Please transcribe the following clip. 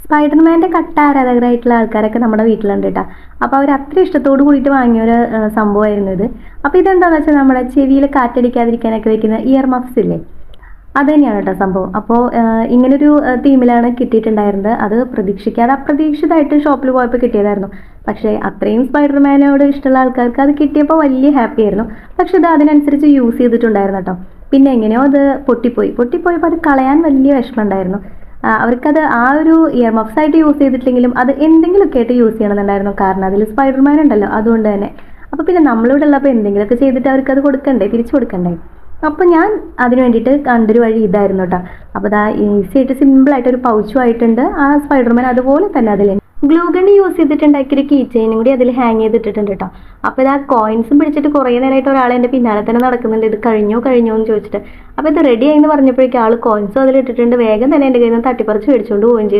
സ്പൈഡർമാൻ്റെ കട്ട ആരാധകരായിട്ടുള്ള ആൾക്കാരൊക്കെ നമ്മുടെ വീട്ടിലുണ്ട് കേട്ടോ. അപ്പോൾ അവർ അത്ര ഇഷ്ടത്തോട് കൂടിയിട്ട് വാങ്ങിയൊരു സംഭവമായിരുന്നു ഇത്. അപ്പോൾ ഇതെന്താണെന്ന് വെച്ചാൽ നമ്മുടെ ചെവിയിൽ കാറ്റടിക്കാതിരിക്കാനൊക്കെ വെക്കുന്ന ഇയർ മഫ്സ് ഇല്ലേ, അത് തന്നെയാണ് കേട്ടോ സംഭവം. അപ്പോൾ ഇങ്ങനൊരു തീമിലാണ് കിട്ടിയിട്ടുണ്ടായിരുന്നത്. അത് പ്രതീക്ഷിക്കാതെ അപ്രതീക്ഷിതമായിട്ട് ഷോപ്പിൽ പോയപ്പോൾ കിട്ടിയതായിരുന്നു. പക്ഷേ അത്രയും സ്പൈഡർമാനോട് ഇഷ്ടമുള്ള ആൾക്കാർക്ക് അത് കിട്ടിയപ്പോൾ വലിയ ഹാപ്പി ആയിരുന്നു. പക്ഷെ ഇത് അതിനനുസരിച്ച് യൂസ് ചെയ്തിട്ടുണ്ടായിരുന്നു കേട്ടോ. പിന്നെ എങ്ങനെയോ അത് പൊട്ടിപ്പോയപ്പോൾ അത് കളയാൻ വലിയ വിഷമം ഉണ്ടായിരുന്നു. അവർക്കത് ആ ഒരു ഇയർ മഫ്സ് ആയിട്ട് യൂസ് ചെയ്തിട്ടില്ലെങ്കിലും അത് എന്തെങ്കിലുമൊക്കെ ആയിട്ട് യൂസ് ചെയ്യണമെന്നുണ്ടായിരുന്നു. കാരണം അതിൽ സ്പൈഡർമാൻ ഉണ്ടല്ലോ, അതുകൊണ്ട് തന്നെ. അപ്പോൾ പിന്നെ നമ്മളിവിടെ ഉള്ളപ്പോൾ എന്തെങ്കിലുമൊക്കെ ചെയ്തിട്ട് അവർക്കത് കൊടുക്കണ്ടേ, തിരിച്ചു കൊടുക്കണ്ടേ. അപ്പോൾ ഞാൻ അതിന് വേണ്ടിയിട്ട് കണ്ടൊരു വഴി ഇതായിരുന്നു കേട്ടോ. അപ്പോൾ ഇതാ ഈസി ആയിട്ട് സിമ്പിളായിട്ട് ഒരു പൗച്ചും ആയിട്ടുണ്ട്. ആ സ്പൈഡർമാൻ അതുപോലെ തന്നെ അതിൽ ഗ്ലൂ ഗൺ യൂസ് ചെയ്തിട്ടുണ്ടാക്കിയൊരു കീ ചെയിനും കൂടി അതിൽ ഹാങ് ചെയ്തിട്ടിട്ടുണ്ട് കേട്ടോ. അപ്പോൾ ഇത് ആ കോയിൻസും പിടിച്ചിട്ട് കുറേ നേരമായിട്ട് ഒരാൾ എൻ്റെ പിന്നാലെ തന്നെ നടക്കുന്നുണ്ട്, ഇത് കഴിഞ്ഞോ എന്ന് ചോദിച്ചിട്ട്. അപ്പോൾ ഇത് റെഡി ആയി എന്ന് പറഞ്ഞപ്പോഴേക്കും ആൾ കോയിൻസും അതിലിട്ടിട്ടുണ്ട്. വേഗം തന്നെ എൻ്റെ കയ്യിൽ നിന്ന് തട്ടിപ്പറിച്ച് മേടിച്ചുകൊണ്ട് പോവുകയും ചെയ്തു.